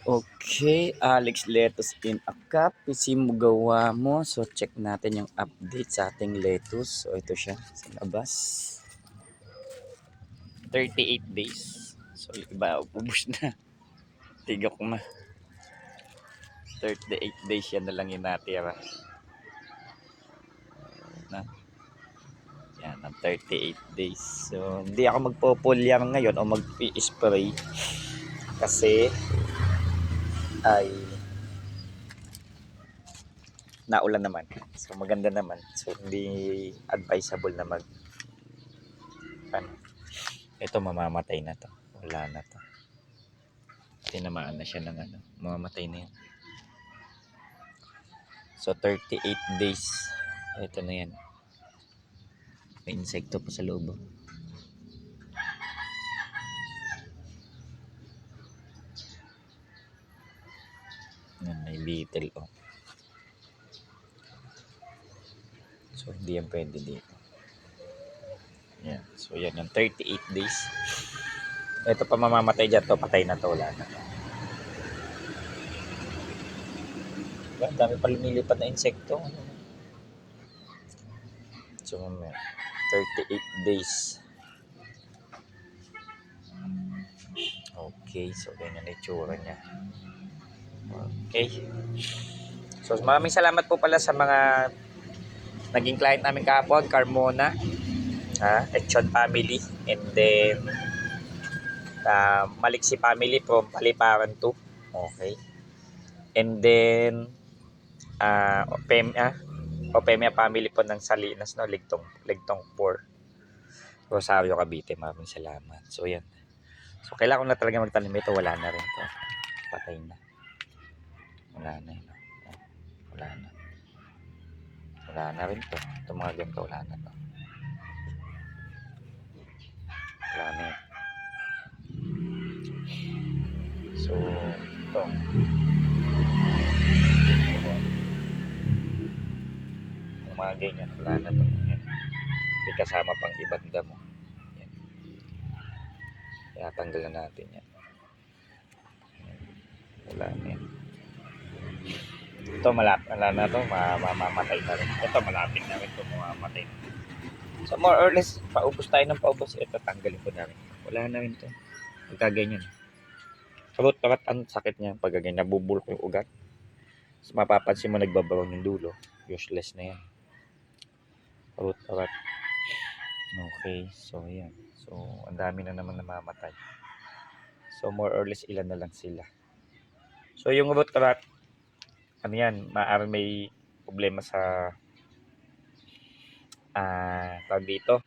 Okay, Alex lettuce in a cup. Isi mo gawa mo. So, check natin yung update sa ating lettuce. So, ito siya sa labas. 38 days. So, yung iba, ubus na. Tigok na. 38 days yan na lang yung natira. Na. Yan, ang 38 days. So, hindi ako magpo-foliar ngayon o mag-spray kasi ay naulan naman. So, maganda naman. So, hindi advisable na ano. Ito, mamamatay na to. Wala na to. Tinamaan na siya ng ano. Mamamatay na yan. So, 38 days. Ito na yan. May insekto pa sa loob. Yan, may beetle. Oh. So, hindi yan pwede dito. Yan. So, yan. Yung 38 days. Ito pa mamamatay dyan. To, patay na to. Wala na. Yan, dami pa lumilipad na insekto. So, 38 days. Okay. So, ganyan na itsura niya. Okay. So, maraming salamat po pala sa mga naging client namin kahapon. Carmona. Echon family. And then, Maliksi family from Paliparan 2. Okay. And then, Opemia family po ng Salinas, no? Ligtong 4. Rosario, Cavite. Maraming salamat. So, yan. So, kailangan ko na talaga magtanim ito. Wala na rin to. Patay na. Wala na yun. Wala na. Wala na rin to. Ito mga ganito. Wala na to. Wala na yun. So, ito. Yung mga ganyan. Wala na to. Yan. May kasama pang ibang damo. Yan. Kaya tanggal na natin yan. Wala na yan. Ito malapit na to, mamamatay na rin. Ito malapit na rin ito, mamamatay na. So more or less, paubos tayo ng paubos. Ito tanggalin ko na rin. Wala na rin to. Pagkaganyan. Sabot pakat ang sakit niya. Pagkaganyan, nabubulok yung ugat. So mapapansin mo nagbabarong yung dulo. Useless na yan. Sabot pakat. Okay, so yan. So ang dami na naman namamatay. So more or less ilan na lang sila. So yung root rot, ano yan, maaaring may problema sa tawag dito,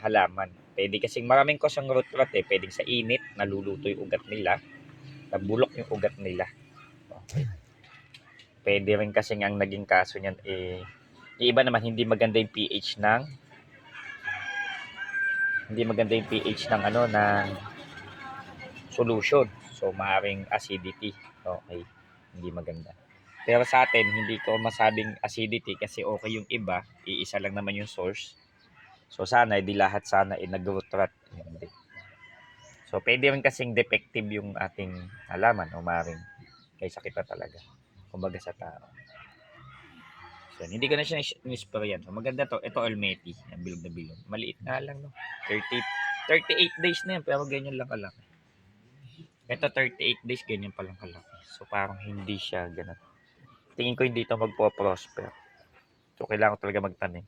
halaman. Pwede kasing maraming cause ang root rot pwedeng sa init, naluluto yung ugat nila, nabulok yung ugat nila. Okay. Pwede rin kasing ang naging kaso niyan yung iba naman hindi maganda yung pH ng ng solution. So maaaring acidity. Okay. Hindi maganda. Pero sa atin, hindi ko masabing acidity kasi okay yung iba, iisa lang naman yung source. So sana, di lahat sana nag-root rot. Hindi. So pwede rin kasing defective yung ating halaman o maaaring kay sakit na talaga. Kumbaga sa tao. So hindi ko na siya in-sprayan. So maganda to. Ito almeti. Bilog na bilog. Maliit nga lang, no? 38 days na yan, pero ganyan lang kalaki. Ito 38 days, ganyan pa lang kalaki. So parang hindi siya ganun. Tingin ko hindi ito magpo-prosper. So kailangan ko talaga magtanim.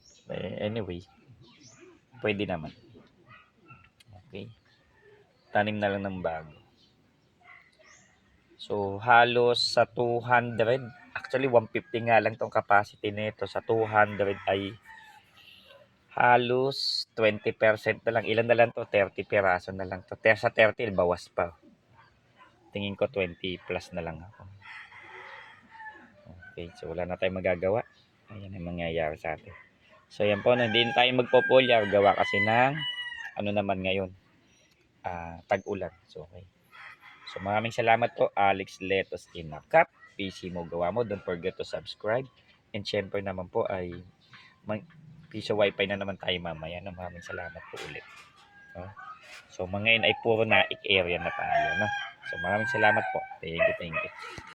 Anyway, pwede naman. Okay. Tanim na lang ng bago. So halos sa 200, actually 150 nga lang tong capacity nito. Sa 200 ay halos 20% na lang. Ilan na lang to? 30 piraso na lang to. Sa 30, bawas pa. Tingin ko 20 plus na lang ako. Okay, so wala na tayong magagawa. Ayan ang mangyayari sa atin. So yan po, hindi na tayo magpo-foliar. Gawa kasi ng ano naman ngayon, tag-ulan. So okay. So maraming salamat po, Alex Lettuce in a Cup. PC mo gawa mo. Don't forget to subscribe. And syempre naman po ay piso wifi na naman tayo mamaya. Maraming salamat po ulit. So, mga ngayon ay puro naik area na tayo, no? So, maraming salamat po. Thank you, thank you.